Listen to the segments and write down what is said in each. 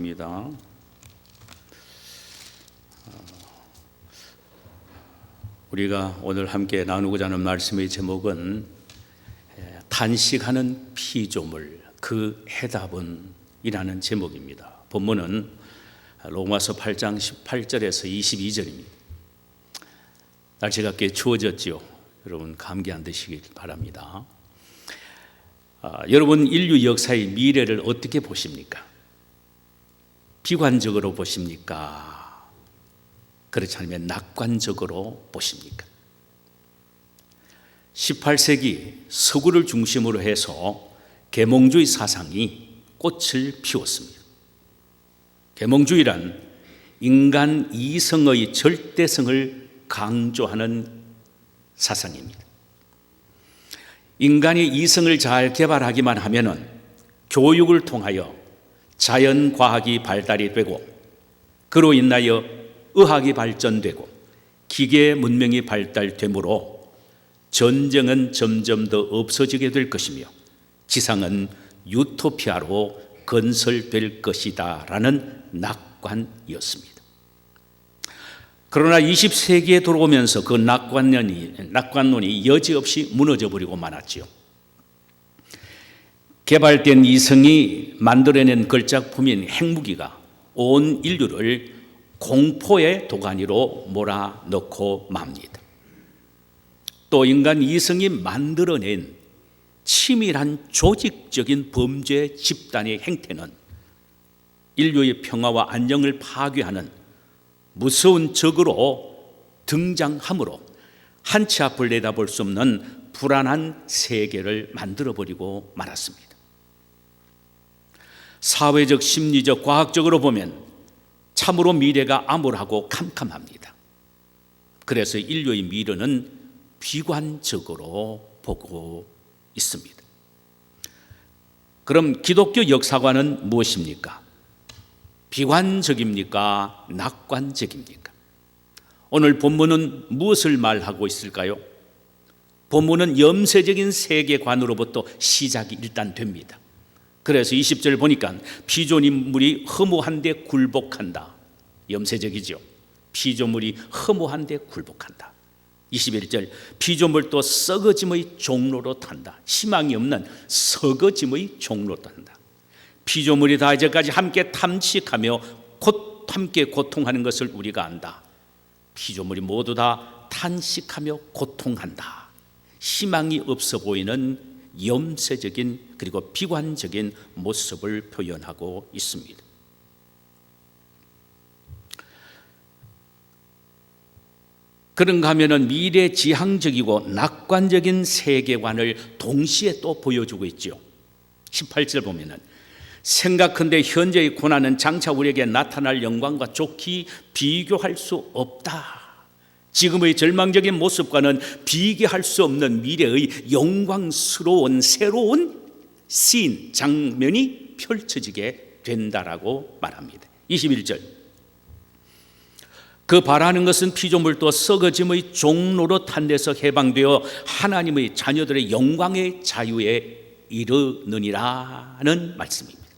기도하겠습니다. 우리가 오늘 함께 나누고자 하는 말씀의 제목은 탄식하는 피조물, 그 해답은 이라는 제목입니다. 본문은 로마서 8장 18절에서 22절입니다. 날씨가 꽤 추워졌지요. 여러분 감기 안 드시길 바랍니다. 여러분 인류 역사의 미래를 어떻게 보십니까? 비관적으로 보십니까? 그렇지 않으면 낙관적으로 보십니까? 18세기 서구를 중심으로 해서 계몽주의 사상이 꽃을 피웠습니다. 계몽주의란 인간 이성의 절대성을 강조하는 사상입니다. 인간이 이성을 잘 개발하기만 하면은 교육을 통하여 자연과학이 발달이 되고 그로 인하여 의학이 발전되고 기계 문명이 발달되므로 전쟁은 점점 더 없어지게 될 것이며 지상은 유토피아로 건설될 것이다 라는 낙관이었습니다. 그러나 20세기에 들어오면서 그 낙관론이 여지없이 무너져 버리고 말았지요. 개발된 이성이 만들어낸 걸작품인 핵무기가 온 인류를 공포의 도가니로 몰아넣고 맙니다. 또 인간 이성이 만들어낸 치밀한 조직적인 범죄 집단의 행태는 인류의 평화와 안정을 파괴하는 무서운 적으로 등장하므로 한치 앞을 내다볼 수 없는 불안한 세계를 만들어버리고 말았습니다. 사회적, 심리적, 과학적으로 보면 참으로 미래가 암울하고 캄캄합니다. 그래서 인류의 미래는 비관적으로 보고 있습니다. 그럼 기독교 역사관은 무엇입니까? 비관적입니까? 낙관적입니까? 오늘 본문은 무엇을 말하고 있을까요? 본문은 염세적인 세계관으로부터 시작이 일단 됩니다. 그래서 20절 보니까 피조물이 허무한데 굴복한다. 염세적이죠. 피조물이 허무한데 굴복한다. 21절 피조물도 썩어짐의 종로로 탄다. 희망이 없는 썩어짐의 종로로 탄다. 피조물이 다 이제까지 함께 탐식하며 함께 고통하는 것을 우리가 안다. 피조물이 모두 다 탄식하며 고통한다. 희망이 없어 보이는 염세적인 그리고 비관적인 모습을 표현하고 있습니다. 그런가 하면은 미래지향적이고 낙관적인 세계관을 동시에 또 보여주고 있죠. 18절 보면은 생각컨대 현재의 고난은 장차 우리에게 나타날 영광과 좋게 비교할 수 없다. 지금의 절망적인 모습과는 비교할 수 없는 미래의 영광스러운 새로운 씬, 장면이 펼쳐지게 된다라고 말합니다. 21절 그 바라는 것은 피조물도 썩어짐의 종로로 탄 데서 해방되어 하나님의 자녀들의 영광의 자유에 이르느니라는 말씀입니다.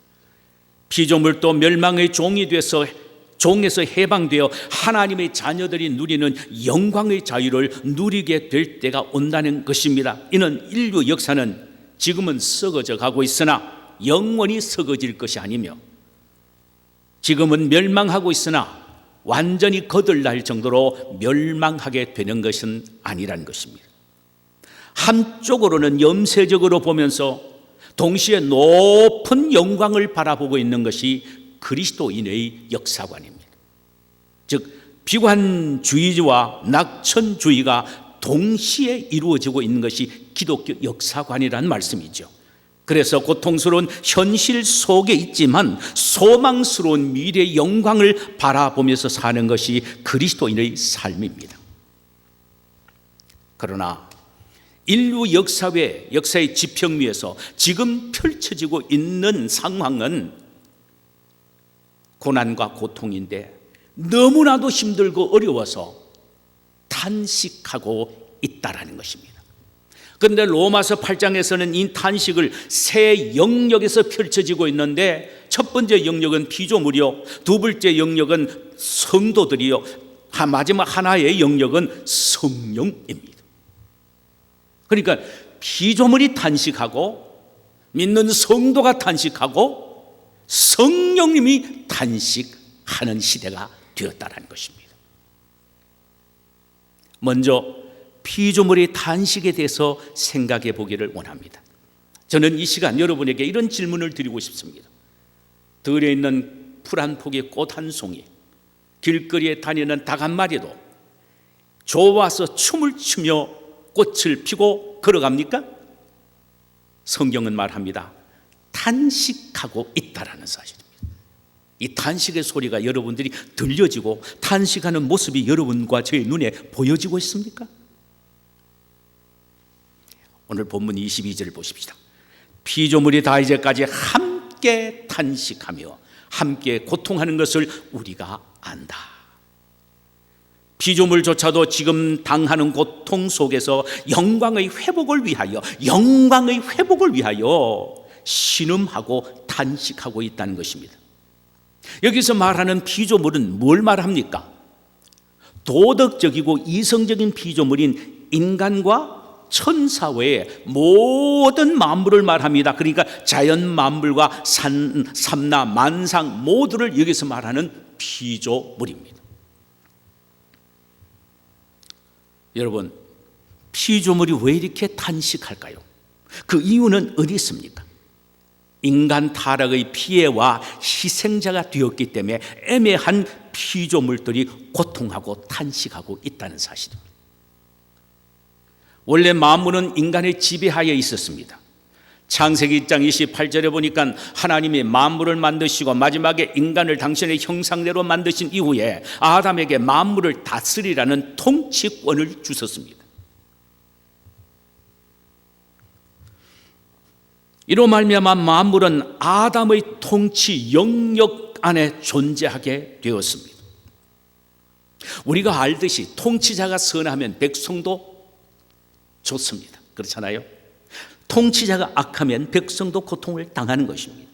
피조물도 멸망의 종이 돼서 종에서 해방되어 하나님의 자녀들이 누리는 영광의 자유를 누리게 될 때가 온다는 것입니다. 이는 인류 역사는 지금은 썩어져 가고 있으나 영원히 썩어질 것이 아니며 지금은 멸망하고 있으나 완전히 거들날 정도로 멸망하게 되는 것은 아니라는 것입니다. 한쪽으로는 염세적으로 보면서 동시에 높은 영광을 바라보고 있는 것이 그리스도인의 역사관입니다. 즉 비관주의와 낙천주의가 동시에 이루어지고 있는 것이 기독교 역사관이라는 말씀이죠. 그래서 고통스러운 현실 속에 있지만 소망스러운 미래의 영광을 바라보면서 사는 것이 그리스도인의 삶입니다. 그러나 인류 역사의 지평위에서 지금 펼쳐지고 있는 상황은 고난과 고통인데 너무나도 힘들고 어려워서 탄식하고 있다라는 것입니다. 그런데 로마서 8장에서는 이 탄식을 새 영역에서 펼쳐지고 있는데 첫 번째 영역은 피조물이요, 두 번째 영역은 성도들이요, 마지막 하나의 영역은 성령입니다. 그러니까 피조물이 탄식하고 믿는 성도가 탄식하고 성령님이 탄식하는 시대가 되었다는 것입니다. 먼저 피조물의 탄식에 대해서 생각해 보기를 원합니다. 저는 이 시간 여러분에게 이런 질문을 드리고 싶습니다. 들에 있는 풀 한 폭의 꽃 한 송이, 길거리에 다니는 닭 한 마리도 좋아서 춤을 추며 꽃을 피고 걸어갑니까? 성경은 말합니다. 탄식하고 있다라는 사실입니다. 이 탄식의 소리가 여러분들이 들려지고 탄식하는 모습이 여러분과 저의 눈에 보여지고 있습니까? 오늘 본문 22절을 보십시다. 피조물이 다 이제까지 함께 탄식하며 함께 고통하는 것을 우리가 안다. 피조물조차도 지금 당하는 고통 속에서 영광의 회복을 위하여 신음하고 탄식하고 있다는 것입니다. 여기서 말하는 피조물은 뭘 말합니까? 도덕적이고 이성적인 피조물인 인간과 천사 외의 모든 만물을 말합니다. 그러니까 자연 만물과 삼나 만상 모두를 여기서 말하는 피조물입니다. 여러분, 피조물이 왜 이렇게 탄식할까요? 그 이유는 어디 있습니까? 인간 타락의 피해와 희생자가 되었기 때문에 애매한 피조물들이 고통하고 탄식하고 있다는 사실입니다. 원래 만물은 인간의 지배하에 있었습니다. 창세기 1장 28절에 보니까 하나님이 만물을 만드시고 마지막에 인간을 당신의 형상대로 만드신 이후에 아담에게 만물을 다스리라는 통치권을 주셨습니다. 이로 말미암아 만물은 아담의 통치 영역 안에 존재하게 되었습니다. 우리가 알듯이 통치자가 선하면 백성도 좋습니다. 그렇잖아요? 통치자가 악하면 백성도 고통을 당하는 것입니다.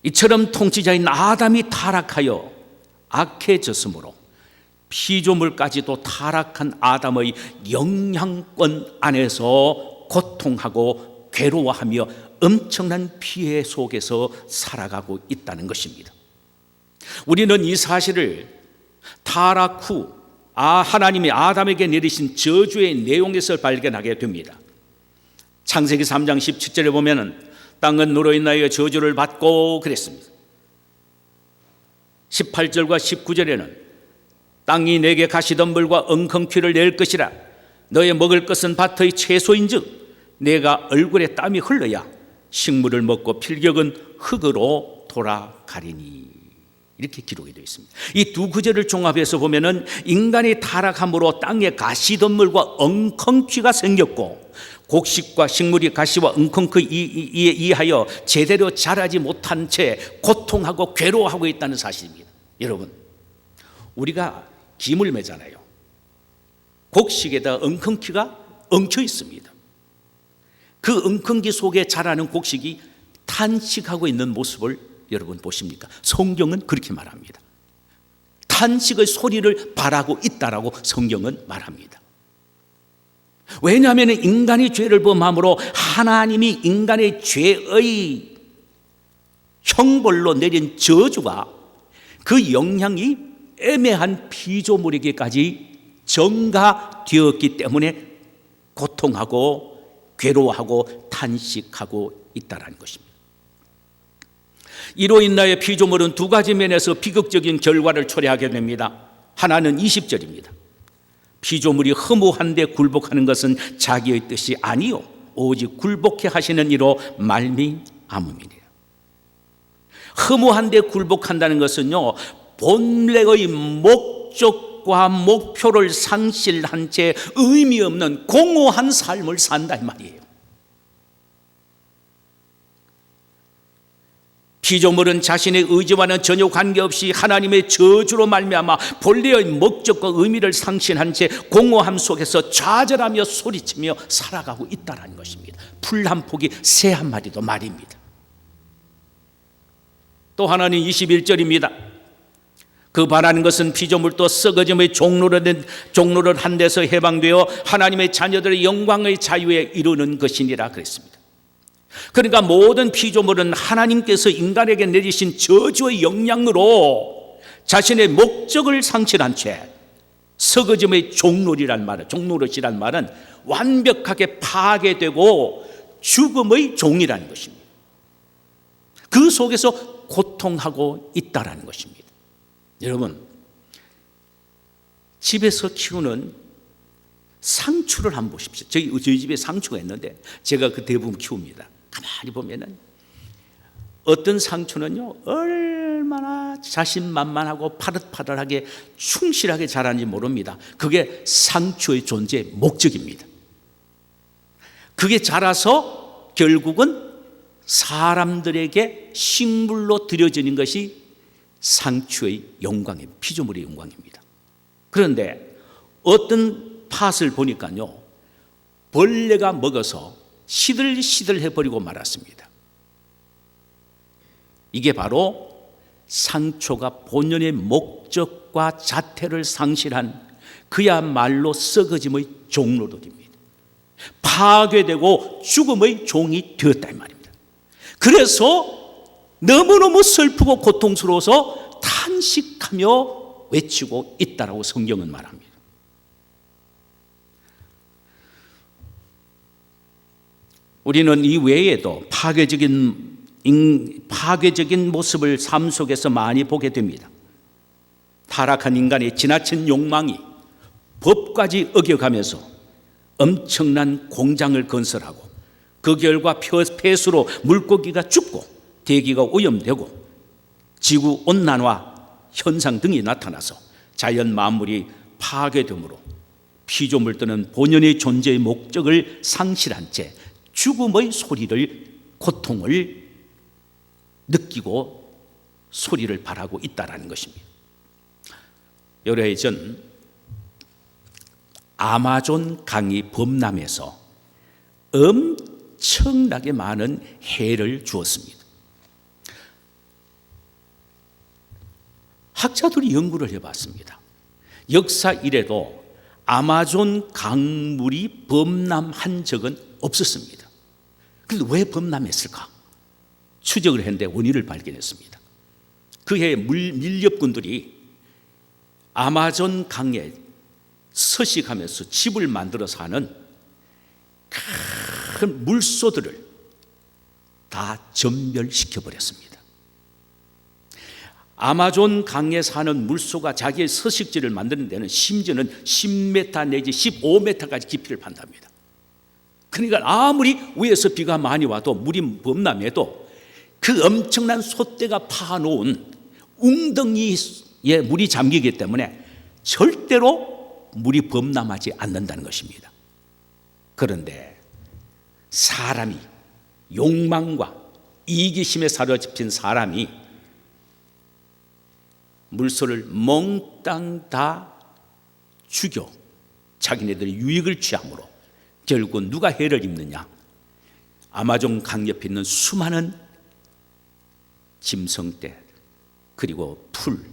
이처럼 통치자인 아담이 타락하여 악해졌으므로 피조물까지도 타락한 아담의 영향권 안에서 고통하고 괴로워하며 엄청난 피해 속에서 살아가고 있다는 것입니다. 우리는 이 사실을 타락 후 하나님이 아담에게 내리신 저주의 내용에서 발견하게 됩니다. 창세기 3장 17절에 보면 땅은 너로 인하여 저주를 받고 그랬습니다. 18절과 19절에는 땅이 내게 가시덤불과 엉겅퀴를 낼 것이라. 너의 먹을 것은 밭의 채소인즉 내가 얼굴에 땀이 흘러야 식물을 먹고 필격은 흙으로 돌아가리니. 이렇게 기록이 되어 있습니다. 이 두 구절을 종합해서 보면은 인간이 타락함으로 땅에 가시덤불과 엉겅퀴가 생겼고 곡식과 식물이 가시와 엉겅퀴에 의하여 제대로 자라지 못한 채 고통하고 괴로워하고 있다는 사실입니다. 여러분, 우리가 김을 매잖아요. 곡식에다 엉겅퀴가 엉켜 있습니다. 그 엉겅퀴 속에 자라는 곡식이 탄식하고 있는 모습을 여러분 보십니까? 성경은 그렇게 말합니다. 탄식의 소리를 발하고 있다라고 성경은 말합니다. 왜냐하면 인간이 죄를 범함으로 하나님이 인간의 죄의 형벌로 내린 저주가 그 영향이 애매한 피조물에게까지 전가되었기 때문에 고통하고 괴로워하고 탄식하고 있다는 것입니다. 이로 인하여 피조물은 두 가지 면에서 비극적인 결과를 초래하게 됩니다. 하나는 20절입니다. 피조물이 허무한데 굴복하는 것은 자기의 뜻이 아니요 오직 굴복해 하시는 이로 말미암음이니라. 허무한데 굴복한다는 것은요, 본래의 목적과 목표를 상실한 채 의미 없는 공허한 삶을 산다 이 말이에요. 피조물은 자신의 의지와는 전혀 관계없이 하나님의 저주로 말미암아 본래의 목적과 의미를 상실한 채 공허함 속에서 좌절하며 소리치며 살아가고 있다는 것입니다. 풀 한 폭이 새 한 마리도 말입니다. 또 하나는 21절입니다. 그 바라는 것은 피조물도 썩어짐의 종로를 한 데서 해방되어 하나님의 자녀들의 영광의 자유에 이르는 것이니라 그랬습니다. 그러니까 모든 피조물은 하나님께서 인간에게 내리신 저주의 영향으로 자신의 목적을 상실한 채 썩어짐의 종로릇이란 말은 완벽하게 파괴되고 죽음의 종이라는 것입니다. 그 속에서 고통하고 있다라는 것입니다. 여러분, 집에서 키우는 상추를 한번 보십시오. 저희 집에 상추가 있는데 제가 그 대부분 키웁니다. 가만히 보면은 어떤 상추는요 얼마나 자신만만하고 파릇파릇하게 충실하게 자라는지 모릅니다. 그게 상추의 존재의 목적입니다. 그게 자라서 결국은 사람들에게 식물로 들여지는 것이 상추의 영광입니다. 피조물의 영광입니다. 그런데 어떤 팥을 보니까요 벌레가 먹어서 시들시들해버리고 말았습니다. 이게 바로 상초가 본연의 목적과 자태를 상실한 그야말로 썩어짐의 종로릇입니다. 파괴되고 죽음의 종이 되었다 이 말입니다. 그래서 너무너무 슬프고 고통스러워서 탄식하며 외치고 있다라고 성경은 말합니다. 우리는 이 외에도 파괴적인 모습을 삶 속에서 많이 보게 됩니다. 타락한 인간의 지나친 욕망이 법까지 어겨가면서 엄청난 공장을 건설하고 그 결과 폐수로 물고기가 죽고 대기가 오염되고 지구온난화 현상 등이 나타나서 자연 만물이 파괴되므로 피조물들은 본연의 존재의 목적을 상실한 채 죽음의 소리를, 고통을 느끼고 소리를 발하고 있다는 것입니다. 여러 해 전 아마존 강이 범람해서 엄청나게 많은 해를 주었습니다. 학자들이 연구를 해봤습니다. 역사 이래로 아마존 강물이 범람한 적은 없었습니다. 그런데 왜 범람했을까? 추적을 했는데 원인을 발견했습니다. 그해 밀렵꾼들이 아마존 강에 서식하면서 집을 만들어 사는 큰 물소들을 다 전멸시켜버렸습니다. 아마존 강에 사는 물소가 자기의 서식지를 만드는 데는 심지어는 10m 내지 15m까지 깊이를 판답니다. 그러니까 아무리 위에서 비가 많이 와도 물이 범람해도 그 엄청난 솥대가 파놓은 웅덩이에 물이 잠기기 때문에 절대로 물이 범람하지 않는다는 것입니다. 그런데 사람이 욕망과 이기심에 사로잡힌 사람이 물소를 몽땅 다 죽여 자기네들의 유익을 취함으로 결국 누가 해를 입느냐? 아마존 강 옆에 있는 수많은 짐승떼 그리고 풀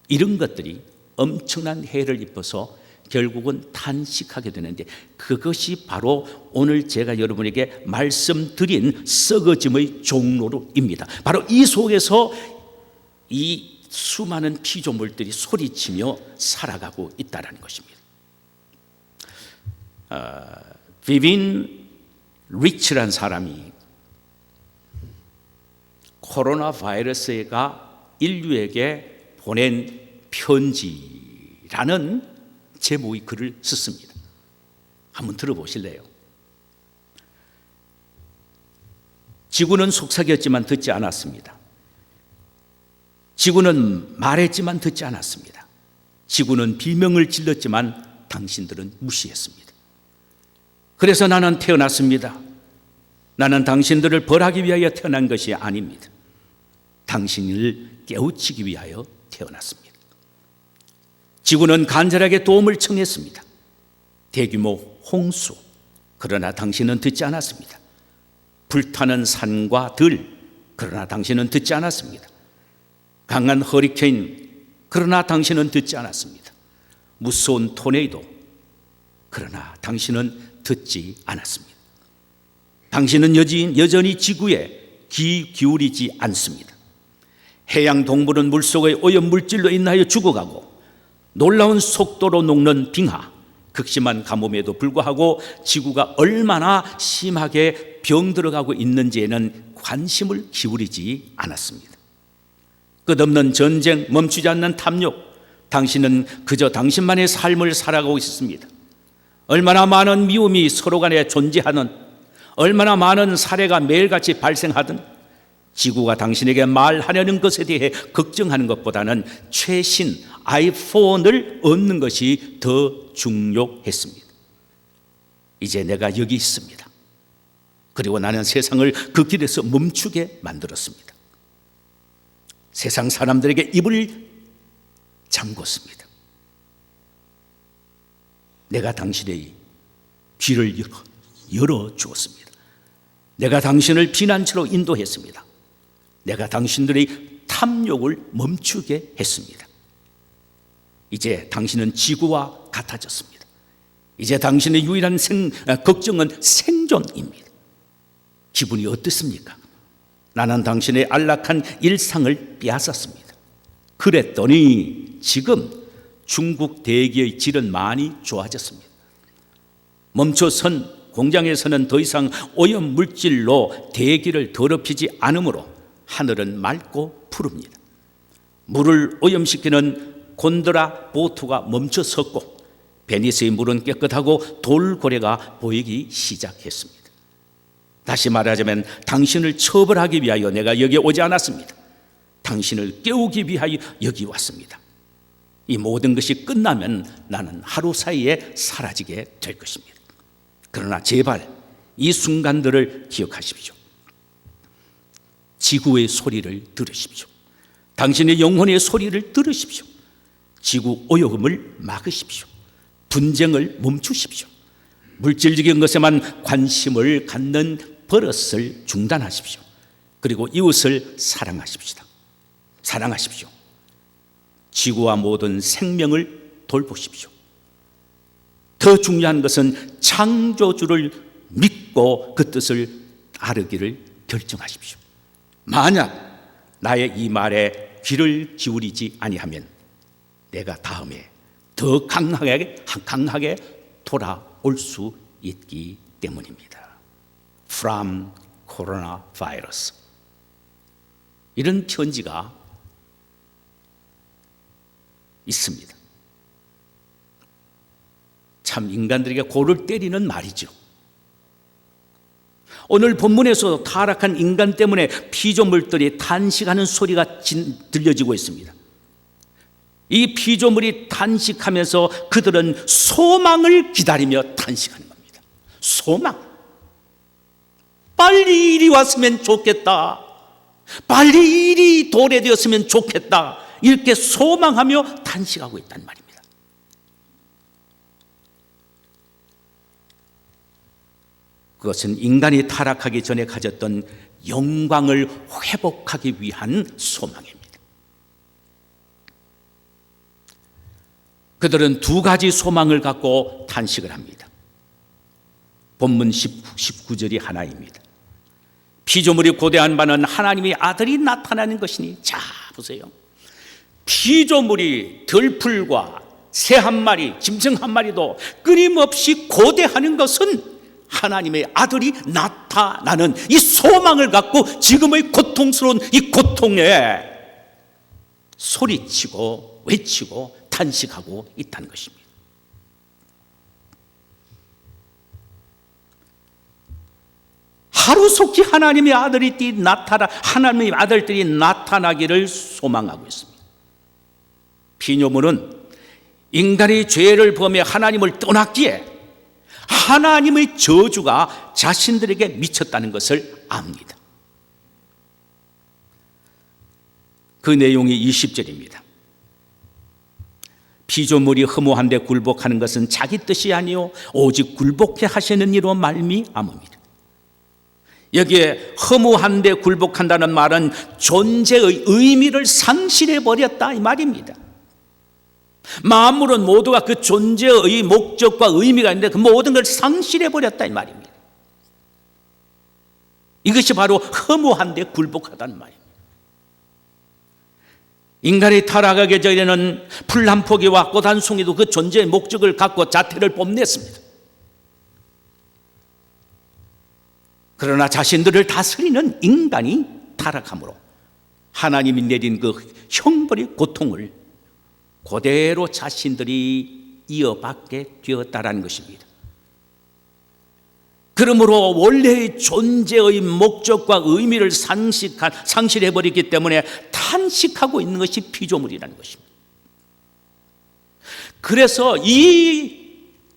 이런 것들이 엄청난 해를 입어서 결국은 탄식하게 되는데 그것이 바로 오늘 제가 여러분에게 말씀드린 썩어짐의 종로로입니다. 바로 이 속에서 이 수많은 피조물들이 소리치며 살아가고 있다는 것입니다. 비빈 리치라는 사람이 코로나 바이러스가 인류에게 보낸 편지라는 제목의 글을 썼습니다. 한번 들어보실래요? 지구는 속삭였지만 듣지 않았습니다. 지구는 말했지만 듣지 않았습니다. 지구는 비명을 질렀지만 당신들은 무시했습니다. 그래서 나는 태어났습니다. 나는 당신들을 벌하기 위하여 태어난 것이 아닙니다. 당신을 깨우치기 위하여 태어났습니다. 지구는 간절하게 도움을 청했습니다. 대규모 홍수, 그러나 당신은 듣지 않았습니다. 불타는 산과 들, 그러나 당신은 듣지 않았습니다. 강한 허리케인, 그러나 당신은 듣지 않았습니다. 무서운 토네이도, 그러나 당신은 듣지 않았습니다. 당신은 여전히 지구에 귀 기울이지 않습니다. 해양 동물은 물속의 오염물질로 인하여 죽어가고 놀라운 속도로 녹는 빙하, 극심한 가뭄에도 불구하고 지구가 얼마나 심하게 병들어가고 있는지에는 관심을 기울이지 않았습니다. 끝없는 전쟁, 멈추지 않는 탐욕, 당신은 그저 당신만의 삶을 살아가고 있습니다. 얼마나 많은 미움이 서로 간에 존재하는, 얼마나 많은 사례가 매일같이 발생하든 지구가 당신에게 말하려는 것에 대해 걱정하는 것보다는 최신 아이폰을 얻는 것이 더 중요했습니다. 이제 내가 여기 있습니다. 그리고 나는 세상을 그 길에서 멈추게 만들었습니다. 세상 사람들에게 입을 잠궜습니다. 내가 당신의 귀를 열어 주었습니다. 내가 당신을 피난처로 인도했습니다. 내가 당신들의 탐욕을 멈추게 했습니다. 이제 당신은 지구와 같아졌습니다. 이제 당신의 유일한 걱정은 생존입니다. 기분이 어떻습니까? 나는 당신의 안락한 일상을 빼앗았습니다. 그랬더니 지금 중국 대기의 질은 많이 좋아졌습니다. 멈춰선 공장에서는 더 이상 오염 물질로 대기를 더럽히지 않으므로 하늘은 맑고 푸릅니다. 물을 오염시키는 곤드라 보트가 멈춰섰고 베니스의 물은 깨끗하고 돌고래가 보이기 시작했습니다. 다시 말하자면 당신을 처벌하기 위하여 내가 여기 오지 않았습니다. 당신을 깨우기 위하여 여기 왔습니다. 이 모든 것이 끝나면 나는 하루 사이에 사라지게 될 것입니다. 그러나 제발 이 순간들을 기억하십시오. 지구의 소리를 들으십시오. 당신의 영혼의 소리를 들으십시오. 지구 오염을 막으십시오. 분쟁을 멈추십시오. 물질적인 것에만 관심을 갖는 버릇을 중단하십시오. 그리고 이웃을 사랑하십시오. 사랑하십시오. 지구와 모든 생명을 돌보십시오. 더 중요한 것은 창조주를 믿고 그 뜻을 따르기를 결정하십시오. 만약 나의 이 말에 귀를 기울이지 아니하면 내가 다음에 더 강하게 돌아올 수 있기 때문입니다. From coronavirus. 이런 편지가 있습니다. 참 인간들에게 골을 때리는 말이죠. 오늘 본문에서 타락한 인간 때문에 피조물들이 탄식하는 소리가 들려지고 있습니다. 이 피조물이 탄식하면서 그들은 소망을 기다리며 탄식하는 겁니다. 소망. 빨리 일이 왔으면 좋겠다. 빨리 일이 도래되었으면 좋겠다. 이렇게 소망하며 탄식하고 있단 말입니다. 그것은 인간이 타락하기 전에 가졌던 영광을 회복하기 위한 소망입니다. 그들은 두 가지 소망을 갖고 탄식을 합니다. 본문 19절이 하나입니다. 피조물이 고대한 바는 하나님의 아들이 나타나는 것이니. 자, 보세요. 피조물이 들풀과 새 한 마리, 짐승 한 마리도 끊임없이 고대하는 것은 하나님의 아들이 나타나는 이 소망을 갖고 지금의 고통스러운 이 고통에 소리치고 외치고 탄식하고 있다는 것입니다. 하루속히 하나님의 아들들이 나타나기를 소망하고 있습니다. 피조물은 인간이 죄를 범해 하나님을 떠났기에 하나님의 저주가 자신들에게 미쳤다는 것을 압니다. 그 내용이 20절입니다. 피조물이 허무한데 굴복하는 것은 자기 뜻이 아니요 오직 굴복해 하시는 이로 말미암음이라. 여기에 허무한데 굴복한다는 말은 존재의 의미를 상실해 버렸다 이 말입니다. 만물은 모두가 그 존재의 목적과 의미가 있는데 그 모든 걸 상실해 버렸다 이 말입니다. 이것이 바로 허무한데 굴복하다는 말입니다. 인간이 타락하기 전에는 풀 한 포기와 꽃 한 송이도 그 존재의 목적을 갖고 자태를 뽐냈습니다. 그러나 자신들을 다스리는 인간이 타락함으로 하나님이 내린 그 형벌의 고통을 그대로 자신들이 이어받게 되었다라는 것입니다. 그러므로 원래의 존재의 목적과 의미를 상실해버렸기 때문에 탄식하고 있는 것이 피조물이라는 것입니다. 그래서 이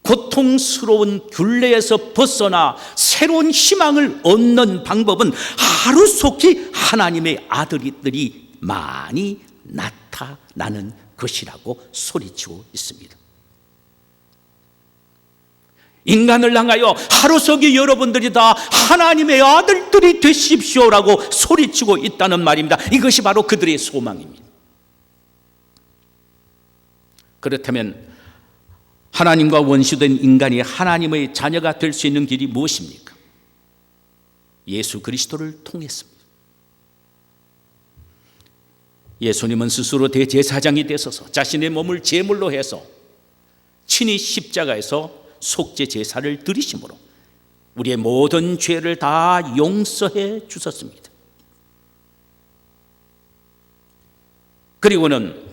고통스러운 굴레에서 벗어나 새로운 희망을 얻는 방법은 하루속히 하나님의 아들들이 많이 나타나는 것이라고 소리치고 있습니다. 인간을 향하여 하루속히 여러분들이 다 하나님의 아들들이 되십시오라고 소리치고 있다는 말입니다. 이것이 바로 그들의 소망입니다. 그렇다면 하나님과 원수된 인간이 하나님의 자녀가 될 수 있는 길이 무엇입니까? 예수 그리스도를 통했습니다. 예수님은 스스로 대제사장이 되셔서 자신의 몸을 제물로 해서 친히 십자가에서 속죄 제사를 드리심으로 우리의 모든 죄를 다 용서해 주셨습니다. 그리고는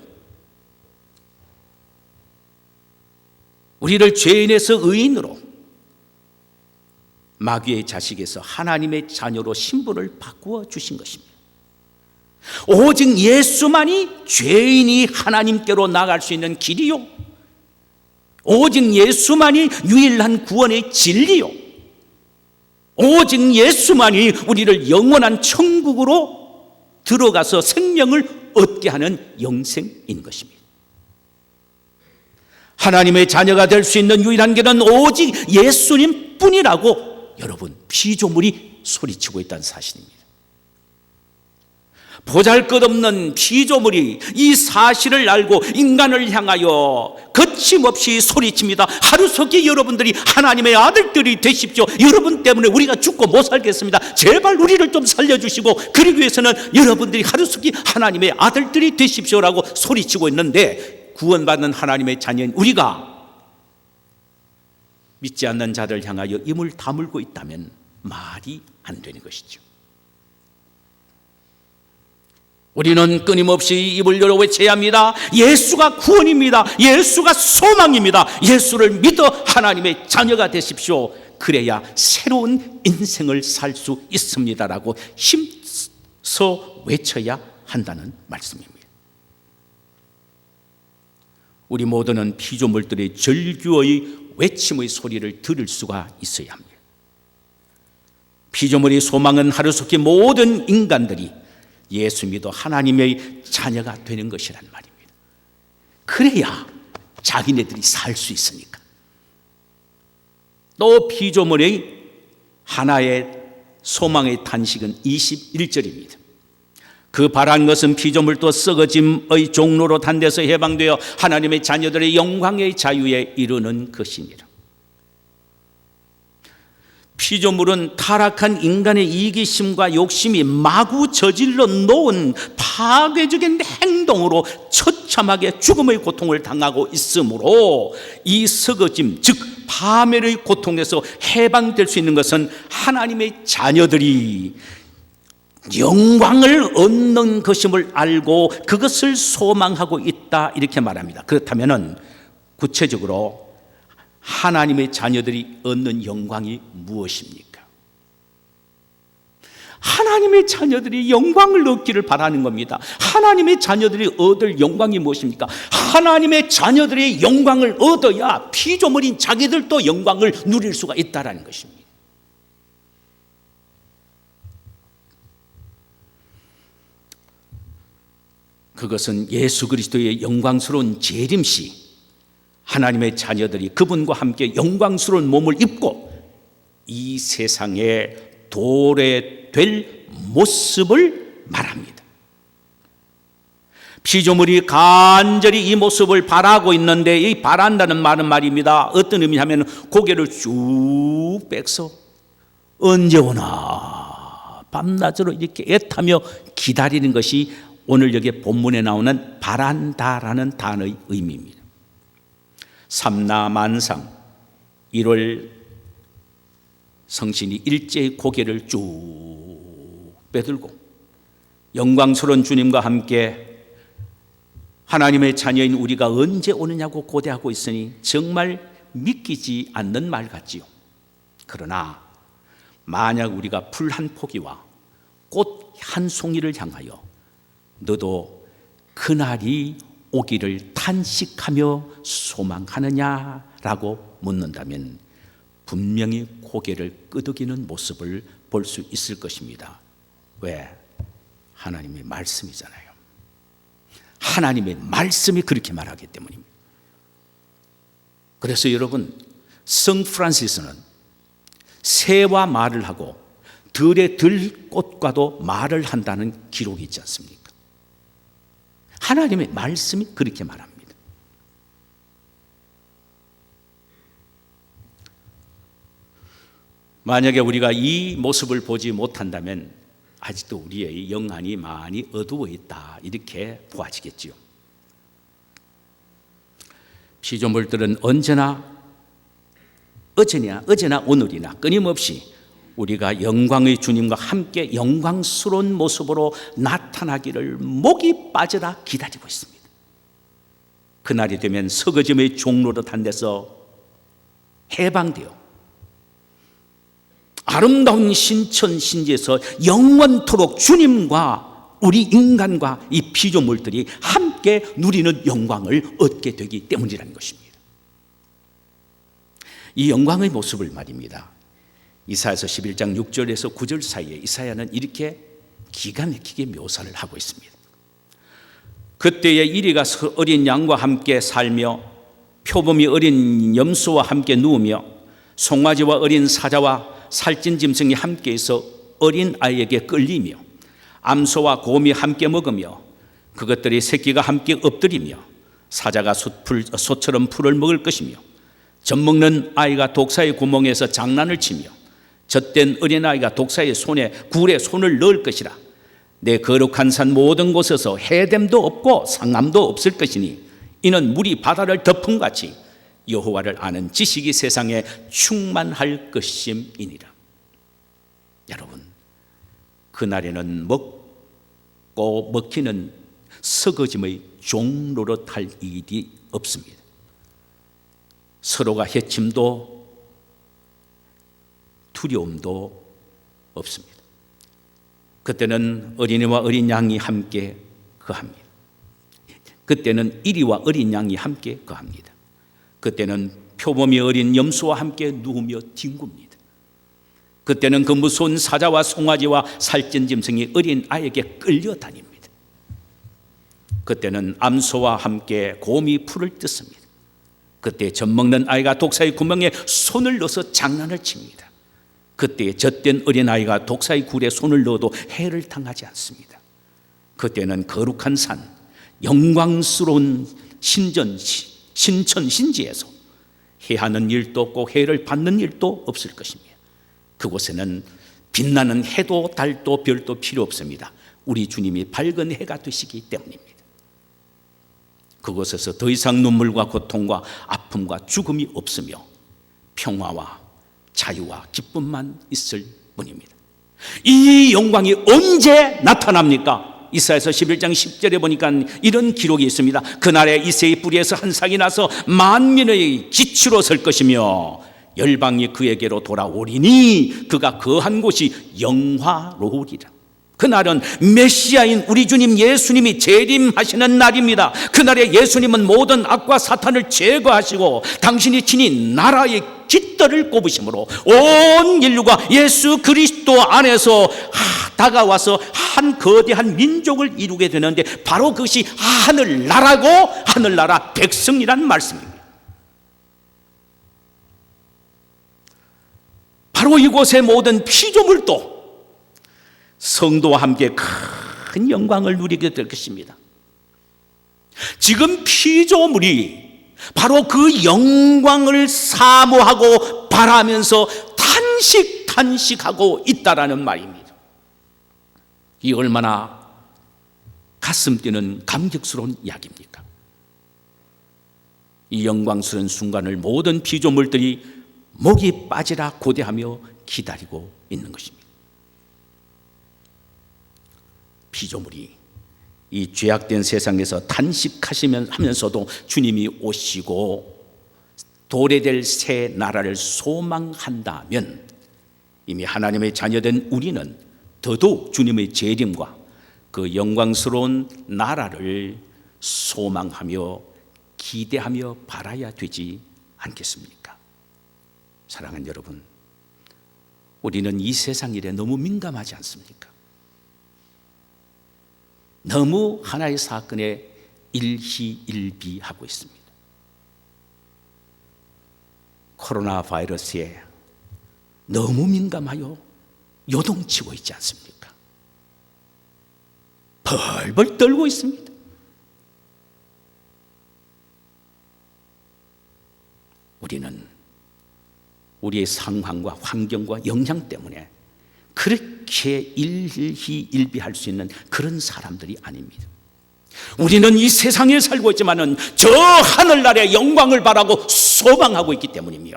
우리를 죄인에서 의인으로 마귀의 자식에서 하나님의 자녀로 신분을 바꾸어 주신 것입니다. 오직 예수만이 죄인이 하나님께로 나갈 수 있는 길이요, 오직 예수만이 유일한 구원의 진리요, 오직 예수만이 우리를 영원한 천국으로 들어가서 생명을 얻게 하는 영생인 것입니다. 하나님의 자녀가 될 수 있는 유일한 길은 오직 예수님 뿐이라고 여러분 피조물이 소리치고 있다는 사실입니다. 보잘것없는 피조물이 이 사실을 알고 인간을 향하여 거침없이 소리칩니다. 하루속히 여러분들이 하나님의 아들들이 되십시오. 여러분 때문에 우리가 죽고 못 살겠습니다. 제발 우리를 좀 살려주시고 그러기 위해서는 여러분들이 하루속히 하나님의 아들들이 되십시오라고 소리치고 있는데, 구원받는 하나님의 자녀인 우리가 믿지 않는 자들 향하여 입을 다물고 있다면 말이 안 되는 것이죠. 우리는 끊임없이 입을 열어 외쳐야 합니다. 예수가 구원입니다. 예수가 소망입니다. 예수를 믿어 하나님의 자녀가 되십시오. 그래야 새로운 인생을 살 수 있습니다라고 힘써 외쳐야 한다는 말씀입니다. 우리 모두는 피조물들의 절규의 외침의 소리를 들을 수가 있어야 합니다. 피조물의 소망은 하루속히 모든 인간들이 예수 믿어 하나님의 자녀가 되는 것이란 말입니다. 그래야 자기네들이 살 수 있으니까. 또 피조물의 하나의 소망의 탄식은 21절입니다. 그 바란 것은 피조물도 썩어짐의 종로로 단 데서 해방되어 하나님의 자녀들의 영광의 자유에 이르는 것이니라. 피조물은 타락한 인간의 이기심과 욕심이 마구 저질러 놓은 파괴적인 행동으로 처참하게 죽음의 고통을 당하고 있으므로 이 썩어짐, 즉 파멸의 고통에서 해방될 수 있는 것은 하나님의 자녀들이 영광을 얻는 것임을 알고 그것을 소망하고 있다, 이렇게 말합니다. 그렇다면 구체적으로 하나님의 자녀들이 얻는 영광이 무엇입니까? 하나님의 자녀들이 영광을 얻기를 바라는 겁니다. 하나님의 자녀들이 얻을 영광이 무엇입니까? 하나님의 자녀들이 영광을 얻어야 피조물인 자기들도 영광을 누릴 수가 있다는 것입니다. 그것은 예수 그리스도의 영광스러운 재림시, 하나님의 자녀들이 그분과 함께 영광스러운 몸을 입고 이 세상에 도래될 모습을 말합니다. 피조물이 간절히 이 모습을 바라고 있는데, 이 바란다는 말은 말입니다, 어떤 의미냐면 고개를 쭉 뺏어 언제 오나 밤낮으로 이렇게 애타며 기다리는 것이 오늘 여기 본문에 나오는 바란다라는 단어의 의미입니다. 삼라만상 1월 성신이 일제히 고개를 쭉 빼들고 영광스러운 주님과 함께 하나님의 자녀인 우리가 언제 오느냐고 고대하고 있으니 정말 믿기지 않는 말 같지요. 그러나 만약 우리가 풀 한 포기와 꽃 한 송이를 향하여 너도 그날이 오기를 탄식하며 소망하느냐라고 묻는다면 분명히 고개를 끄덕이는 모습을 볼 수 있을 것입니다. 왜? 하나님의 말씀이잖아요. 하나님의 말씀이 그렇게 말하기 때문입니다. 그래서 여러분, 성 프란시스는 새와 말을 하고 들의 들꽃과도 말을 한다는 기록이 있지 않습니까? 하나님의 말씀이 그렇게 말합니다. 만약에 우리가 이 모습을 보지 못한다면 아직도 우리의 영안이 많이 어두워 있다, 이렇게 보아지겠지요. 피조물들은 언제나 어제나 오늘이나 끊임없이 우리가 영광의 주님과 함께 영광스러운 모습으로 나타나기를 목이 빠져라 기다리고 있습니다. 그날이 되면 서거짐의 종로릇한 데서 해방되어 아름다운 신천 신지에서 영원토록 주님과 우리 인간과 이 피조물들이 함께 누리는 영광을 얻게 되기 때문이라는 것입니다. 이 영광의 모습을 말입니다, 이사야서 11장 6절에서 9절 사이에 이사야는 이렇게 기가 막히게 묘사를 하고 있습니다. 그때에 이리가 어린 양과 함께 살며 표범이 어린 염소와 함께 누우며 송아지와 어린 사자와 살찐 짐승이 함께해서 어린 아이에게 끌리며 암소와 곰이 함께 먹으며 그것들이 새끼가 함께 엎드리며 사자가 소처럼 풀을 먹을 것이며 젖먹는 아이가 독사의 구멍에서 장난을 치며 젖된 어린아이가 독사의 굴에 손을 넣을 것이라. 내 거룩한 산 모든 곳에서 해됨도 없고 상함도 없을 것이니 이는 물이 바다를 덮은 같이 여호와를 아는 지식이 세상에 충만할 것임이니라. 여러분, 그날에는 먹고 먹히는 서거짐의 종로릇할 일이 없습니다. 서로가 해침도 두려움도 없습니다. 그때는 어린이와 어린 양이 함께 거합니다. 그때는 이리와 어린 양이 함께 거합니다. 그때는 표범이 어린 염소와 함께 누우며 뒹굽니다. 그때는 그 무서운 사자와 송아지와 살찐 짐승이 어린 아이에게 끌려다닙니다. 그때는 암소와 함께 곰이 풀을 뜯습니다. 그때 젖먹는 아이가 독사의 구멍에 손을 넣어서 장난을 칩니다. 그때 젖된 어린아이가 독사의 굴에 손을 넣어도 해를 당하지 않습니다. 그때는 거룩한 산, 영광스러운 신천 신지에서 해하는 일도 없고 해를 받는 일도 없을 것입니다. 그곳에는 빛나는 해도 달도 별도 필요 없습니다. 우리 주님이 밝은 해가 되시기 때문입니다. 그곳에서 더 이상 눈물과 고통과 아픔과 죽음이 없으며 평화와 자유와 기쁨만 있을 뿐입니다. 이 영광이 언제 나타납니까? 이사야서 11장 10절에 보니까 이런 기록이 있습니다. 그날에 이새의 뿌리에서 한 싹이 나서 만민의 기치로 설 것이며 열방이 그에게로 돌아오리니 그가 거한 곳이 영화로우리라. 그날은 메시아인 우리 주님 예수님이 재림하시는 날입니다. 그날에 예수님은 모든 악과 사탄을 제거하시고 당신이 친히 나라의 깃들을 꼽으심으로 온 인류가 예수 그리스도 안에서 다가와서 한 거대한 민족을 이루게 되는데, 바로 그것이 하늘나라고 하늘나라 백성이란 말씀입니다. 바로 이곳의 모든 피조물도 성도와 함께 큰 영광을 누리게 될 것입니다. 지금 피조물이 바로 그 영광을 사모하고 바라면서 탄식하고 있다라는 말입니다. 이 얼마나 가슴 뛰는 감격스러운 이야기입니까? 이 영광스러운 순간을 모든 피조물들이 목이 빠지라 고대하며 기다리고 있는 것입니다. 피조물이 이 죄악된 세상에서 탄식하시면서도 주님이 오시고 도래될 새 나라를 소망한다면, 이미 하나님의 자녀된 우리는 더더욱 주님의 재림과 그 영광스러운 나라를 소망하며 기대하며 바라야 되지 않겠습니까? 사랑하는 여러분, 우리는 이 세상 일에 너무 민감하지 않습니까? 너무 하나의 사건에 일희일비하고 있습니다. 코로나 바이러스에 너무 민감하여 요동치고 있지 않습니까? 벌벌 떨고 있습니다. 우리는 우리의 상황과 환경과 영향 때문에 그렇게 일희일비할 수 있는 그런 사람들이 아닙니다. 우리는 이 세상에 살고 있지만은 저 하늘나라의 영광을 바라고 소망하고 있기 때문이며,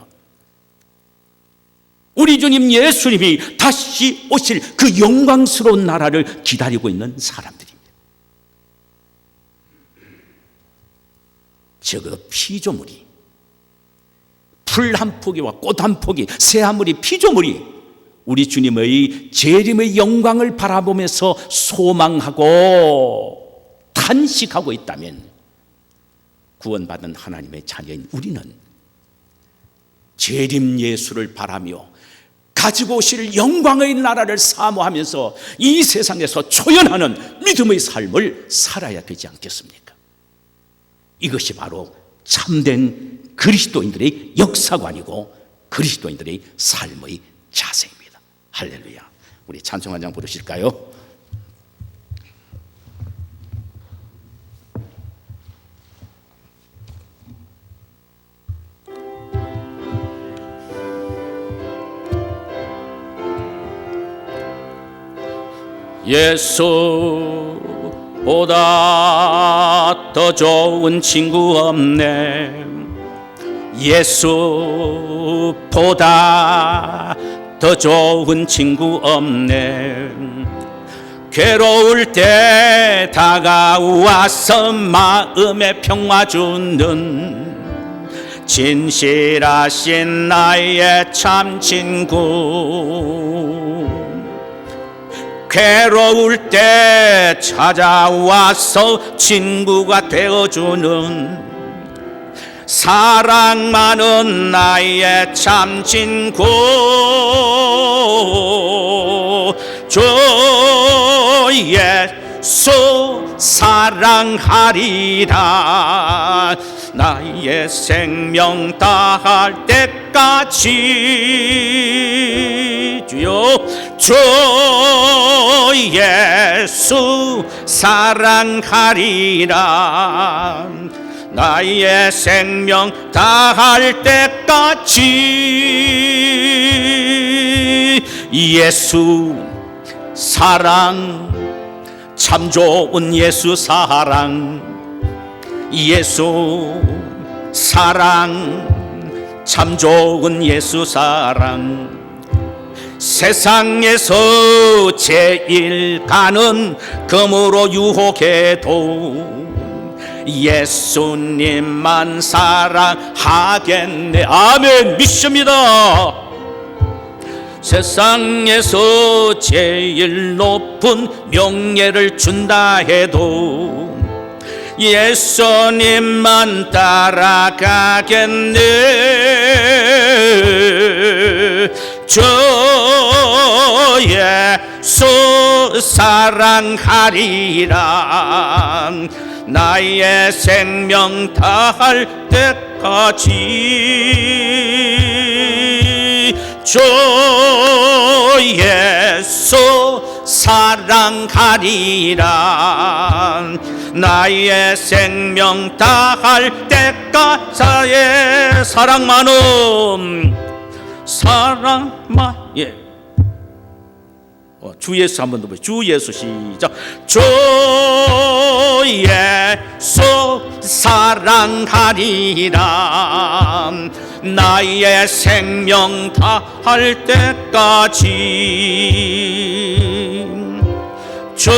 우리 주님 예수님이 다시 오실 그 영광스러운 나라를 기다리고 있는 사람들입니다. 저 피조물이, 풀 한 포기와 꽃 한 포기, 새 한 무리 피조물이 우리 주님의 재림의 영광을 바라보면서 소망하고 탄식하고 있다면, 구원받은 하나님의 자녀인 우리는 재림 예수를 바라며 가지고 오실 영광의 나라를 사모하면서 이 세상에서 초연하는 믿음의 삶을 살아야 되지 않겠습니까? 이것이 바로 참된 그리스도인들의 역사관이고 그리스도인들의 삶의 자세입니다. 할렐루야. 우리 찬송 한 장 부르실까요? 예수보다 더 좋은 친구 없네. 예수보다 더 좋은 친구 없네. 괴로울 때 다가와서 마음에 평화 주는 진실하신 나의 참 친구. 괴로울 때 찾아와서 친구가 되어주는 사랑 많은 나의 참 친구. 주 예수 사랑하리라. 나의 생명 다할 때까지. 주여, 주 예수 사랑하리라. 나의 생명 다할 때까지. 예수 사랑, 참 좋은 예수 사랑. 예수 사랑, 참 좋은 예수 사랑. 세상에서 제일 가는 금으로 유혹해도 예수님만 사랑하겠네. 아멘. 믿습니다. 세상에서 제일 높은 명예를 준다 해도 예수님만 따라가겠네. 주 예수 사랑하리라. 나의 생명 다할 때까지 주 예수 사랑하리라. 나의 생명 다할 때까지의 사랑만은 예. 주 예수 한 번 더 보세요. 주 예수 시작. 주 예수 사랑하리라. 나의 생명 다할 때까지 주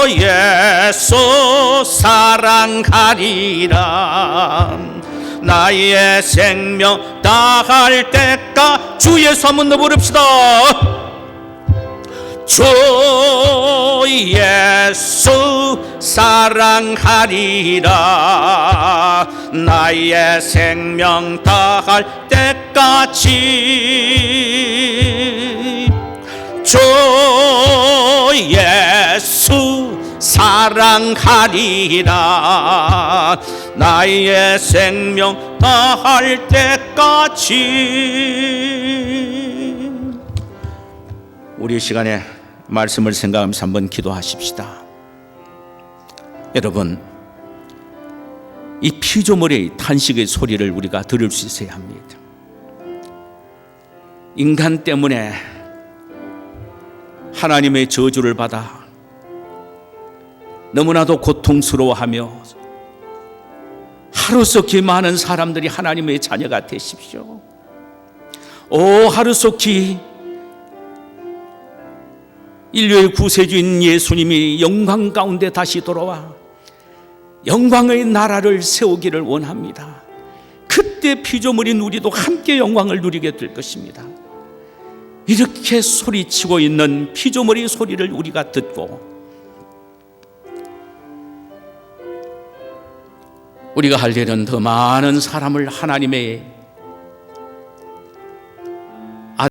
예수 사랑하리라. 나의 생명 다할 때까지 주 예수 한 번 더 부릅시다. 주 예수 사랑하리라. 나의 생명 다할 때까지 주 예수 사랑하리라. 나의 생명 다할 때까지. 우리 시간에 말씀을 생각하면서 한번 기도하십시다. 여러분, 이 피조물의 탄식의 소리를 우리가 들을 수 있어야 합니다. 인간 때문에 하나님의 저주를 받아 너무나도 고통스러워하며 하루속히 많은 사람들이 하나님의 자녀가 되십시오. 오, 하루속히 인류의 구세주인 예수님이 영광 가운데 다시 돌아와 영광의 나라를 세우기를 원합니다. 그때 피조물인 우리도 함께 영광을 누리게 될 것입니다. 이렇게 소리치고 있는 피조물의 소리를 우리가 듣고 우리가 할 일은 더 많은 사람을 하나님의